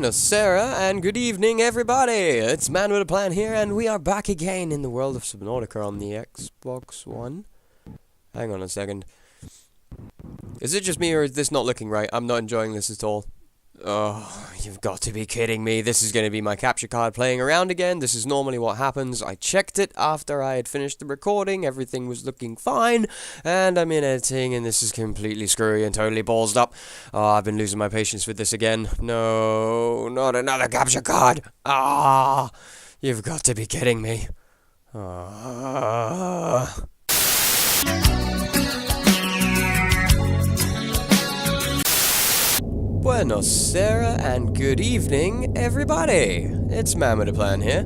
Buonasera and good evening, everybody! It's MannwidaPlann here, and we are back again in the world of Subnautica on the Xbox One. Hang on a second. Is it just me, or is this not looking right? I'm not enjoying this at all. Oh, you've got to be kidding me. This is going to be my capture card playing around again. This is normally what happens. I checked it after I had finished the recording. Everything was looking fine. And I'm in editing, and this is completely screwy and totally ballsed up. Oh, I've been losing my patience with this again. No, not another capture card. Ah, you've got to be kidding me. Ah. Buonasera and good evening, everybody. It's MannwidaPlann here.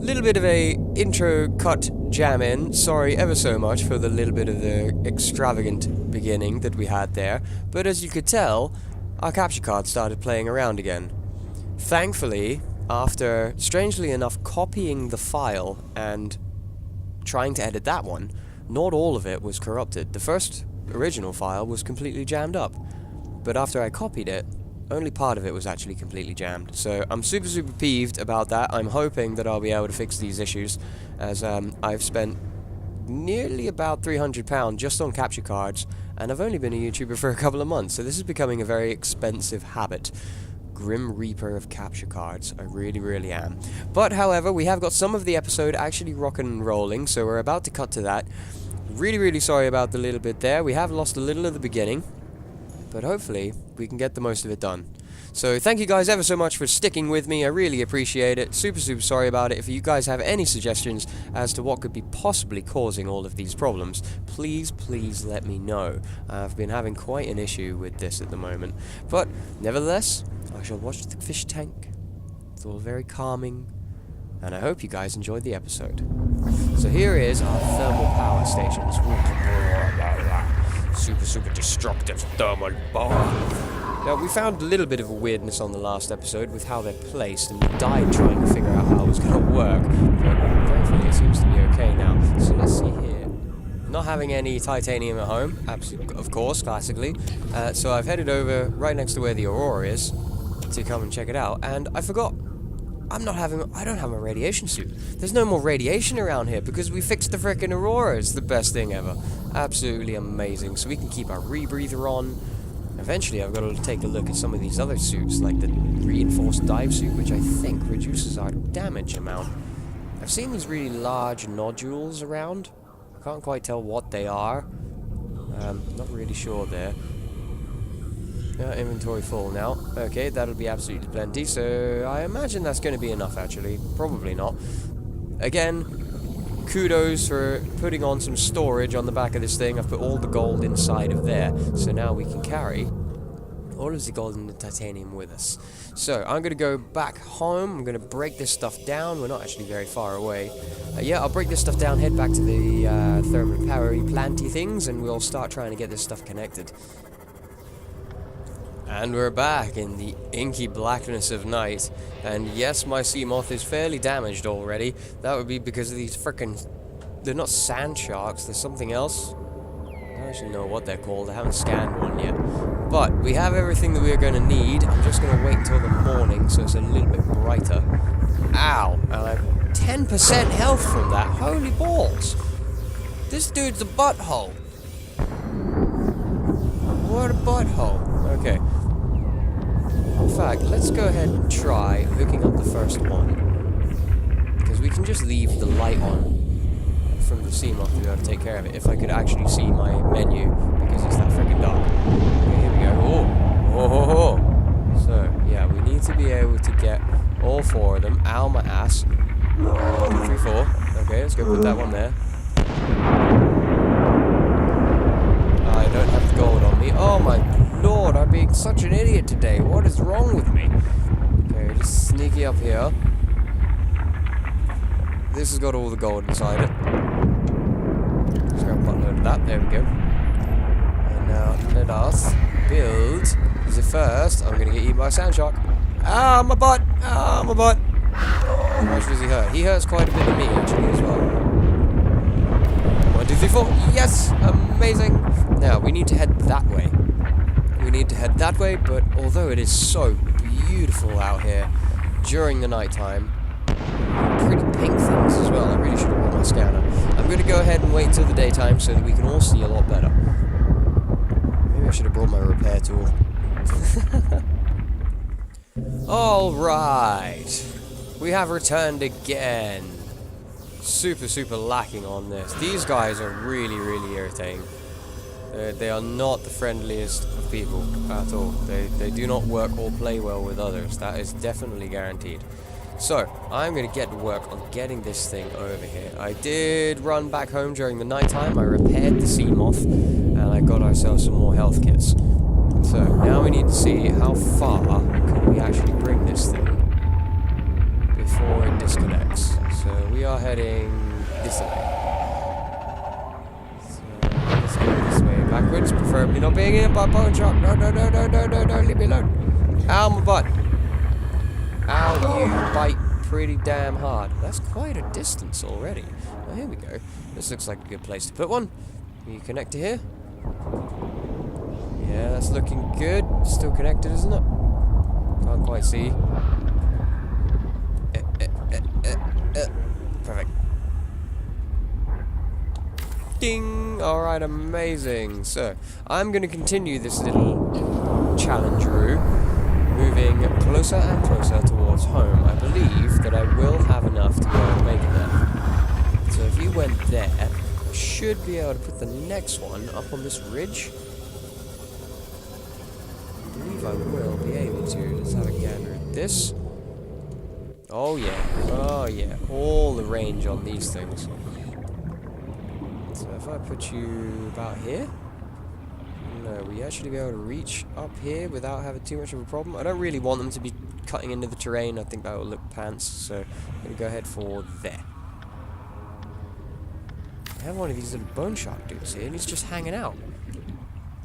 Little bit of a intro cut jam in. Sorry ever so much for the little bit of the extravagant beginning that we had there. But as you could tell, our capture card started playing around again. Thankfully, after, strangely enough, copying the file and trying to edit that one, not all of it was corrupted. The first original file was completely jammed up. But after I copied it, only part of it was actually completely jammed. So I'm super peeved about that. I'm hoping that I'll be able to fix these issues, as I've spent nearly about £300 just on capture cards, and I've only been a YouTuber for a couple of months, so this is becoming a very expensive habit. Grim Reaper of capture cards, I really am. But however, we have got some of the episode actually rocking and rolling, so we're about to cut to that. Really sorry about the little bit there. We have lost a little at the beginning, but hopefully we can get the most of it done. So thank you guys ever so much for sticking with me. I really appreciate it. Super sorry about it. If you guys have any suggestions as to what could be possibly causing all of these problems, please let me know. I've been having quite an issue with this at the moment. But nevertheless, I shall watch the fish tank. It's all very calming, and I hope you guys enjoyed the episode. So here is our thermal power stations. Super destructive thermal bomb. Now, we found a little bit of a weirdness on the last episode with how they're placed, and we died trying to figure out how it was going to work, but thankfully it seems to be okay now. So let's see here. Not having any titanium at home, absolutely, of course, classically, so I've headed over right next to where the Aurora is to come and check it out, and I forgot. I don't have a radiation suit. There's no more radiation around here because we fixed the frickin' Aurora. It's the best thing ever. Absolutely amazing. So we can keep our rebreather on. Eventually I've got to take a look at some of these other suits, like the reinforced dive suit, which I think reduces our damage amount. I've seen these really large nodules around. I can't quite tell what they are. Not really sure there. Inventory full now. Okay, that'll be absolutely plenty, so I imagine that's going to be enough, actually. Probably not. Again, kudos for putting on some storage on the back of this thing. I've put all the gold inside of there, so now we can carry all of the gold and the titanium with us. So, I'm going to go back home. I'm going to break this stuff down. We're not actually very far away. Yeah, I'll break this stuff down, head back to the thermal power planty things, and we'll start trying to get this stuff connected. And we're back in the inky blackness of night, and yes, my sea moth is fairly damaged already. That would be because of these frickin'... they're not sand sharks, there's something else. I don't actually know what they're called, I haven't scanned one yet. But we have everything that we're going to need. I'm just going to wait until the morning so it's a little bit brighter. Ow! And I have 10% health from that, holy balls! This dude's a butthole! What a butthole! Okay. In fact, let's go ahead and try hooking up the first one. Because we can just leave the light on from the Seamoth to be able to take care of it. If I could actually see my menu, because it's that freaking dark. Okay, here we go. Oh. So, yeah, we need to be able to get all four of them. Ow, my ass. 1, 2, 3, 4. Okay, let's go put that one there. I don't have the gold on me. Oh my lord, I'm being such an idiot today. What is wrong with me? Okay, just sneaky up here. This has got all the gold inside it. Just grab a buttload of that. There we go. And now let us build the first. I'm going to get eaten by a sand shark. Ah, my butt! Ah, my butt! How much does he hurt? He hurts quite a bit of me, actually, as well. 1, 2, 3, 4. Yes! Amazing! Now, we need to head that way. we need to head that way, but although it is so beautiful out here during the nighttime, pretty pink things as well. I really should have brought my scanner. I'm going to go ahead and wait till the daytime so that we can all see a lot better. Maybe I should have brought my repair tool. Alright. We have returned again. Super lacking on this. These guys are really irritating. They are not the friendliest of people at all. They do not work or play well with others. That is definitely guaranteed. So, I'm going to get to work on getting this thing over here. I did run back home during the nighttime. I repaired the sea moth, and I got ourselves some more health kits. So, now we need to see how far can we actually bring this thing before it disconnects. So, we are heading this way. So, let's go this way backwards, preferably not being hit by a bone shot. No, leave me alone. Ow, my butt. Ow, you bite pretty damn hard. That's quite a distance already. Oh, here we go. This looks like a good place to put one. Can you connect to here? Yeah, that's looking good. Still connected, isn't it? Can't quite see. Perfect. Ding! Alright, amazing. So, I'm going to continue this little challenge route, moving closer and closer towards home. I believe that I will have enough to be able to make it there. So if you went there, I should be able to put the next one up on this ridge. I believe I will be able to. Let's have a gander at this. Oh yeah, all the range on these things. So if I put you about here, no, will you actually be able to reach up here without having too much of a problem? I don't really want them to be cutting into the terrain. I think that will look pants, so I'm going to go ahead for there. I have one of these little bone shark dudes here, and he's just hanging out. I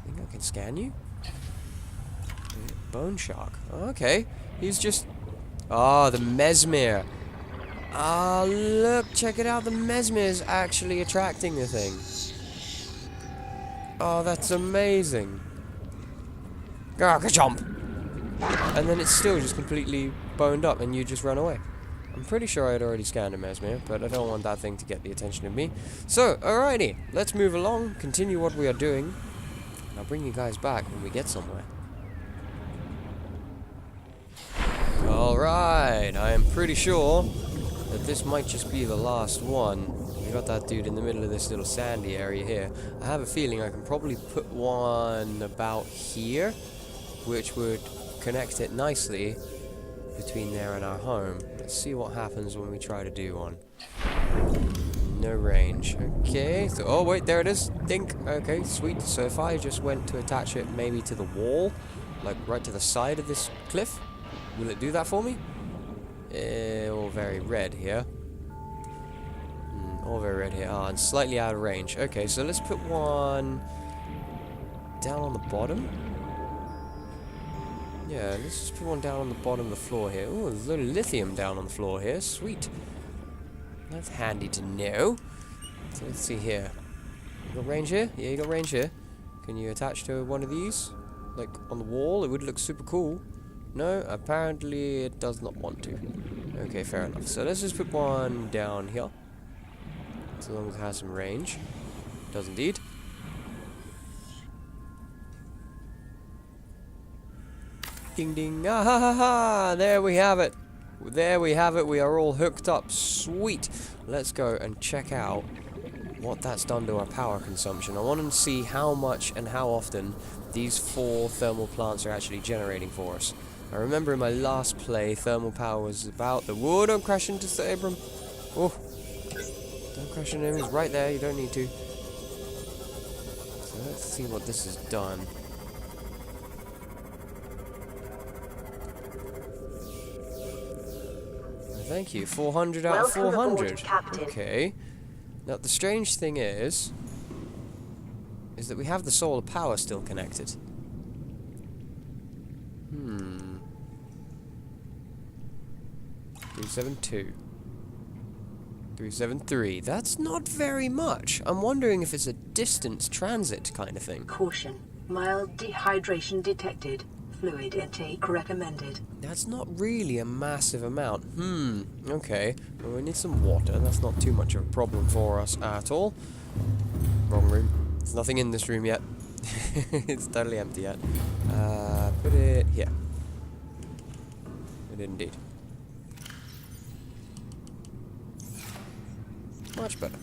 think I can scan you? Bone shark. Oh, okay. He's just... Oh, the mesmer. Ah, oh, look, check it out. The mesmer is actually attracting the thing. Oh, that's amazing. Jump! And then it's still just completely boned up and you just run away. I'm pretty sure I had already scanned a mesmer, but I don't want that thing to get the attention of me. So, alrighty, let's move along, continue what we are doing. I'll bring you guys back when we get somewhere. Alright, I am pretty sure that this might just be the last one. We got that dude in the middle of this little sandy area here. I have a feeling I can probably put one about here, which would connect it nicely between there and our home. Let's see what happens when we try to do one. No range. Okay, so, oh wait, there it is. Think. Okay, sweet. So if I just went to attach it maybe to the wall, like right to the side of this cliff, will it do that for me? All very red here. All very red here. Ah, and slightly out of range. Okay, so let's put one down on the bottom. Yeah, let's just put one down on the bottom of the floor here. Oh, there's a little lithium down on the floor here. Sweet. That's handy to know. So let's see here. You got range here? Yeah, you got range here. Can you attach to one of these? Like on the wall? It would look super cool. No, apparently it does not want to. Okay, fair enough. So let's just put one down here. As long as it has some range. It does indeed. Ding ding. Ah ha ha ha! There we have it. There we have it. We are all hooked up. Sweet. Let's go and check out what that's done to our power consumption. I want to see how much and how often these 4 thermal plants are actually generating for us. I remember in my last play, thermal power was about the... Whoa, don't crash into the Abram. Oh. Don't crash into him, he's right there, you don't need to. So let's see what this has done. Thank you, 400 out of 400. Okay. Now the strange thing is that we have the solar power still connected. 372. 373. That's not very much. I'm wondering if it's a distance transit kind of thing. Caution. Mild dehydration detected. Fluid intake recommended. That's not really a massive amount. Okay. Well, we need some water. That's not too much of a problem for us at all. Wrong room. There's nothing in this room yet. It's totally empty yet. Put it here. It did indeed. Much better.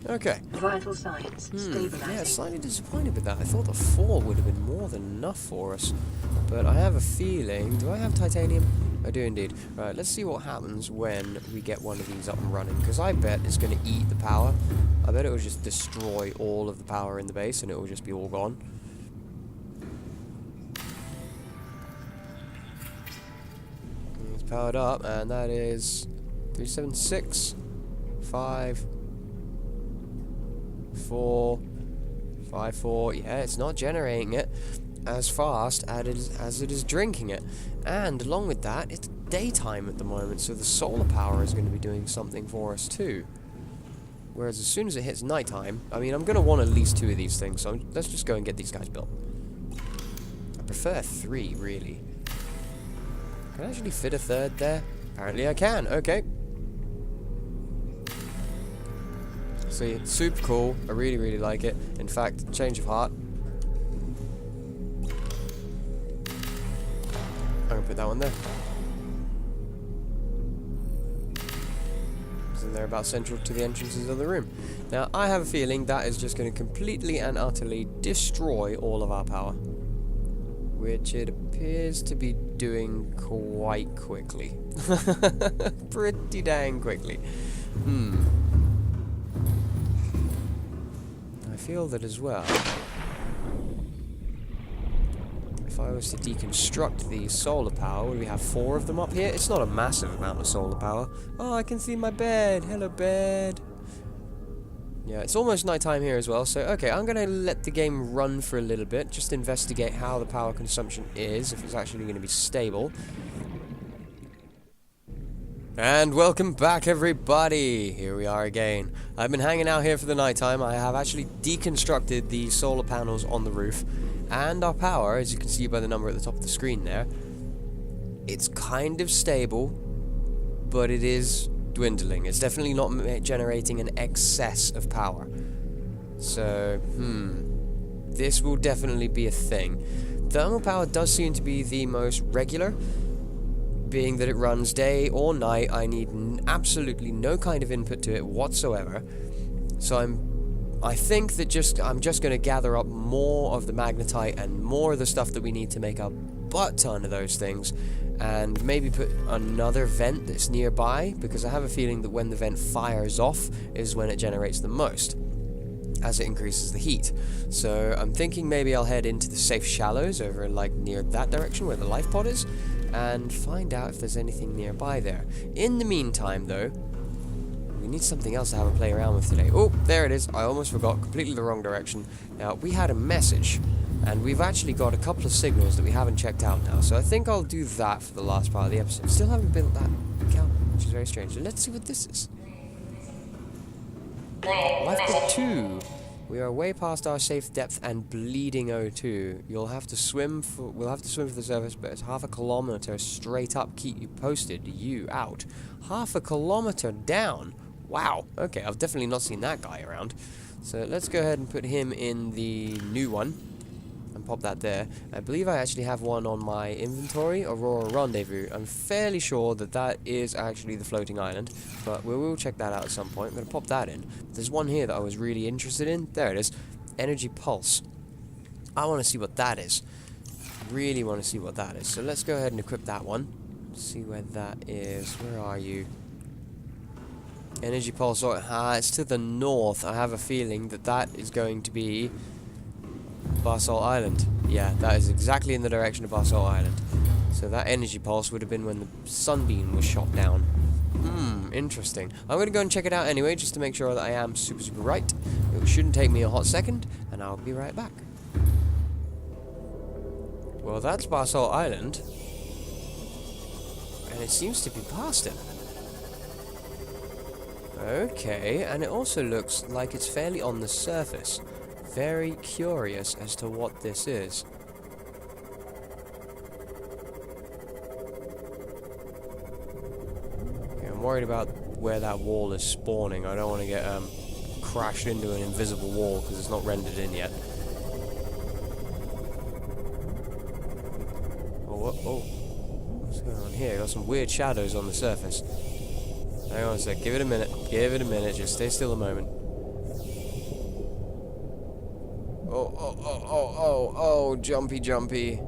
Okay. Vital signs stabilizing. Yeah, slightly disappointed with that. I thought the 4 would have been more than enough for us. But I have a feeling... Do I have titanium? I do indeed. Right, let's see what happens when we get one of these up and running. Because I bet it's going to eat the power. I bet it will just destroy all of the power in the base and it will just be all gone. It's powered up and that is 376, 5, 4, 5, 4. Yeah, it's not generating it as fast as it is drinking it. And along with that, it's daytime at the moment, so the solar power is going to be doing something for us too. Whereas as soon as it hits nighttime, I mean, I'm going to want at least 2 of these things, so let's just go and get these guys built. I prefer 3, really. Can I actually fit a 3rd there? Apparently I can. Okay. See, super cool. I really, really like it. In fact, change of heart. I'm gonna put that one there. And they're about central to the entrances of the room. Now, I have a feeling that is just going to completely and utterly destroy all of our power. Which it appears to be doing quite quickly. Pretty dang quickly. I feel that as well. If I was to deconstruct the solar power, would we have 4 of them up here? It's not a massive amount of solar power. Oh, I can see my bed. Hello, bed. Yeah, it's almost nighttime here as well, so okay, I'm going to let the game run for a little bit, just investigate how the power consumption is, if it's actually going to be stable. And welcome back, everybody! Here we are again. I've been hanging out here for the nighttime. I have actually deconstructed the solar panels on the roof. And our power, as you can see by the number at the top of the screen there, it's kind of stable, but it is dwindling. It's definitely not generating an excess of power. So, this will definitely be a thing. Thermal power does seem to be the most regular, being that it runs day or night. I need absolutely no kind of input to it whatsoever. So I think that I'm just going to gather up more of the magnetite and more of the stuff that we need to make a butt ton of those things, and maybe put another vent that's nearby, because I have a feeling that when the vent fires off is when it generates the most, as it increases the heat. So I'm thinking maybe I'll head into the safe shallows over like near that direction where the life pod is, and find out if there's anything nearby there. In the meantime though, we need something else to have a play around with today. Oh, there it is. I almost forgot. Completely the wrong direction. Now, we had a message, and we've actually got a couple of signals that we haven't checked out now. So I think I'll do that for the last part of the episode. Still haven't built that account, which is very strange. So let's see what this is. Lifeboat 2. We are way past our safe depth and bleeding O2. We'll have to swim for the surface, but it's 1/2 kilometer straight up. Keep you posted. You out. 1/2 kilometer down. Wow, okay, I've definitely not seen that guy around. So let's go ahead and put him in the new one and pop that there. I believe I actually have one on my inventory, Aurora Rendezvous. I'm fairly sure that that is actually the floating island, but we will check that out at some point. I'm going to pop that in. There's one here that I was really interested in. There it is. Energy Pulse. I want to see what that is. Really want to see what that is. So let's go ahead and equip that one. See where that is. Where are you? Energy Pulse, it's to the north. I have a feeling that that is going to be Basalt Island. Yeah, that is exactly in the direction of Basalt Island. So that Energy Pulse would have been when the sunbeam was shot down. Interesting. I'm going to go and check it out anyway, just to make sure that I am super, super right. It shouldn't take me a hot second, and I'll be right back. Well, that's Basalt Island. And it seems to be past it. Okay, and it also looks like it's fairly on the surface. very curious as to what this is. Okay, I'm worried about where that wall is spawning. I don't want to get crashed into an invisible wall because it's not rendered in yet. Oh, what's going on here? Got some weird shadows on the surface. Hang on a sec, give it a minute, just stay still a moment. Oh, jumpy.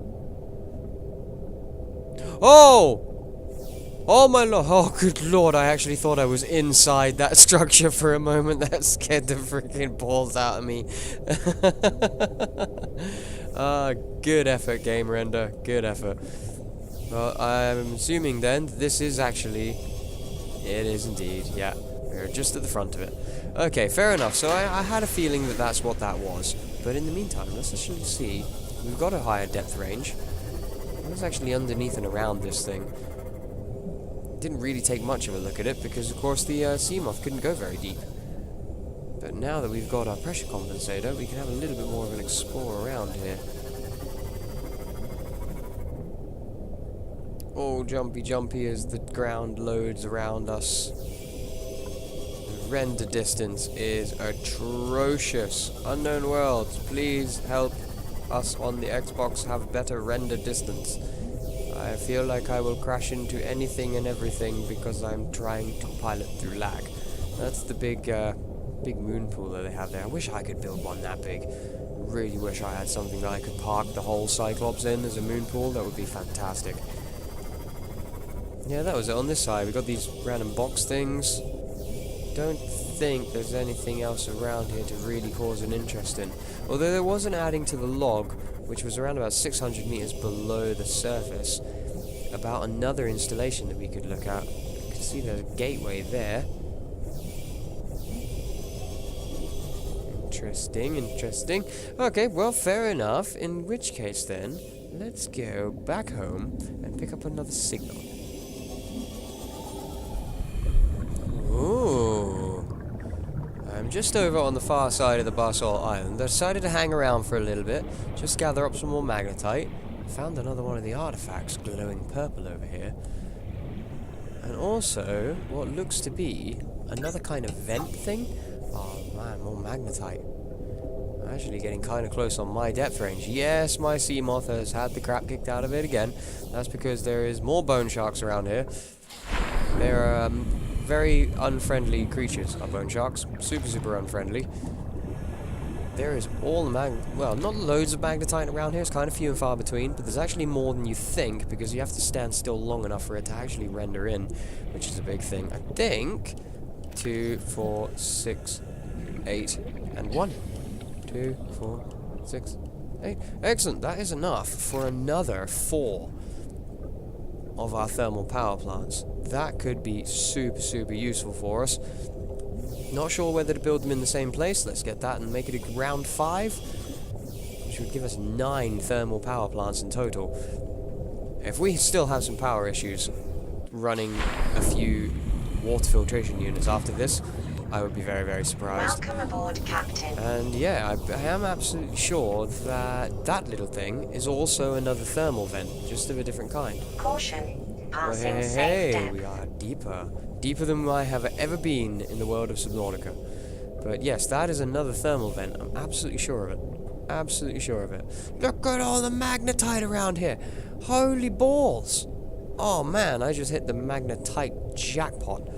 Oh my lord, oh good lord, I actually thought I was inside that structure for a moment. That scared the freaking balls out of me. Good effort, game render, good effort. Well, I'm assuming then this is actually... It is indeed, yeah. We're just at the front of it. Okay, fair enough. So I had a feeling that that's what that was. But in the meantime, let's actually see. We've got a higher depth range. What's actually underneath and around this thing? Didn't really take much of a look at it because, of course, the sea moth couldn't go very deep. But now that we've got our pressure compensator, we can have a little bit more of an explore around here. Oh, jumpy as the ground loads around us. The render distance is atrocious. Unknown Worlds, please help us on the Xbox have better render distance. I feel like I will crash into anything and everything because I'm trying to pilot through lag. That's the big moon pool that they have there. I wish I could build one that big. Really wish I had something that I could park the whole Cyclops in as a moon pool. That would be fantastic. Yeah, that was it on this side. We got these random box things. Don't think there's anything else around here to really cause an interest in. Although there was an adding to the log, which was around about 600 meters below the surface, about another installation that we could look at. You can see there's a gateway there. Interesting. Okay, well, fair enough. In which case then, let's go back home and pick up another signal. Ooh. I'm just over on the far side of the basalt island. I decided to hang around for a little bit, just gather up some more magnetite. Found another one of the artifacts glowing purple over here. And also, what looks to be another kind of vent thing. Oh man, more magnetite. I'm actually getting kind of close on my depth range. Yes, my sea moth has had the crap kicked out of it again. That's because there is more bone sharks around here. They're very unfriendly creatures, our bone sharks. Super unfriendly. There is all the well, not loads of magnetite around here. It's kind of few and far between, but there's actually more than you think because you have to stand still long enough for it to actually render in, which is a big thing. I think 2, 4, 6, 8, and 1. 2, 4, 6, 8. Excellent. That is enough for another 4 of our thermal power plants. That could be super useful for us. Not sure whether to build them in the same place. Let's get that and make it around 5, which would give us 9 thermal power plants in total. If we still have some power issues running a few water filtration units after this, I would be very surprised. Welcome aboard, Captain. And yeah, I am absolutely sure that that little thing is also another thermal vent, just of a different kind. Caution. Well, Passing safe hey, depth. we are deeper than I have ever been in the world of Subnautica. But yes, that is another thermal vent. I'm absolutely sure of it. Absolutely sure of it. Look at all the magnetite around here. Holy balls. Oh man, I just hit the magnetite jackpot.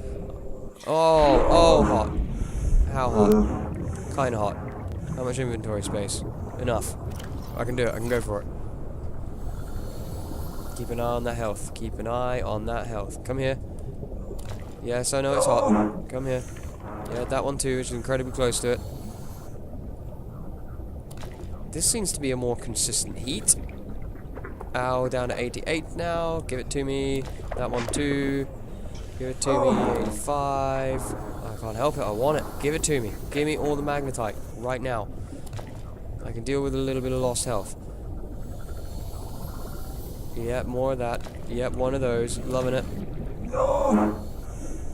Oh, hot. How hot? Kinda hot. How much inventory space? Enough. I can do it. I can go for it. Keep an eye on that health. Keep an eye on that health. Come here. Yes, I know it's hot. Come here. Yeah, that one too, which is incredibly close to it. This seems to be a more consistent heat. Ow, down to 88 now. Give it to me. That one too. Give it to me. 85. I can't help it. I want it. Give it to me. Give me all the magnetite right now. I can deal with a little bit of lost health. Yep, more of that. Yep, one of those. Loving it.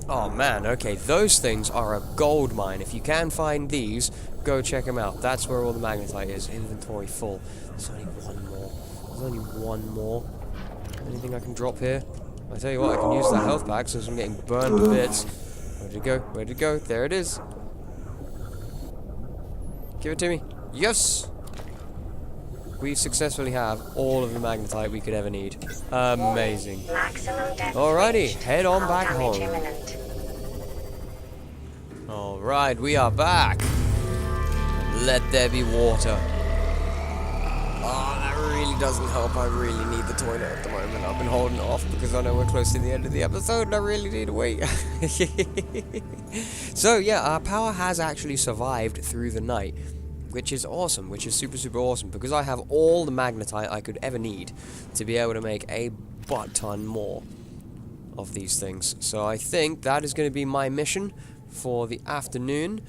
Oh man, okay, those things are a gold mine. If you can find these, go check them out. That's where all the magnetite is. Inventory full. There's only one more. There's only one more. Anything I can drop here? I tell you what, I can use that health pack since I'm getting burned to bits. Where'd it go? Where'd it go? There it is. Give it to me. Yes! We successfully have all of the magnetite we could ever need. Amazing. Alrighty, head on back home. Alright, we are back. Let there be water. Oh, that really doesn't help. I really need the toilet at the moment. I've been holding off because I know we're close to the end of the episode and I really need to wait. So yeah, our power has actually survived through the night, which is awesome, which is super, super awesome, because I have all the magnetite I could ever need to be able to make a butt ton more of these things. So I think that is going to be my mission for the afternoon,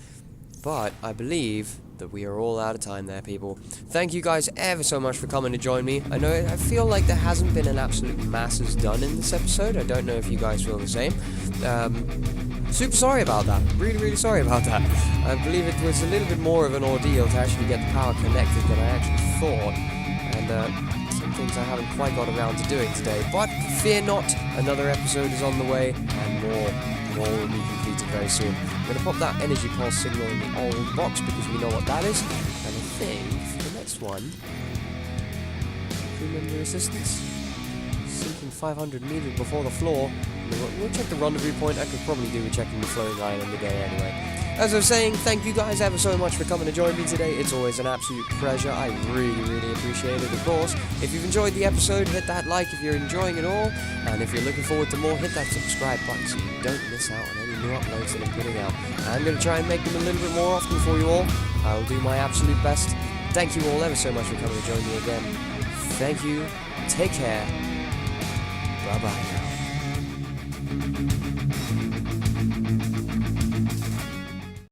but I believe that we are all out of time there, people. Thank you guys ever so much for coming to join me. I know, I feel like there hasn't been an absolute masses done in this episode. I don't know if you guys feel the same. Super sorry about that. Really, really sorry about that. I believe it was a little bit more of an ordeal to actually get the power connected than I actually thought. And some things I haven't quite got around to doing today. But fear not, another episode is on the way, and more will be completed very soon. I'm going to pop that energy pulse signal in the old box because we know what that is. And I think for the next one, crew member assistance, sinking 500 meters before the floor. We'll check the rendezvous point. I could probably do with checking the flowing island again anyway. As I was saying, thank you guys ever so much for coming to join me today. It's always an absolute pleasure. I really, really appreciate it, of course. If you've enjoyed the episode, hit that like if you're enjoying it all. And if you're looking forward to more, hit that subscribe button so you don't miss out on any new uploads that I'm putting out. I'm going to try and make them a little bit more often for you all. I will do my absolute best. Thank you all ever so much for coming to join me again. Thank you. Take care. Bye-bye now.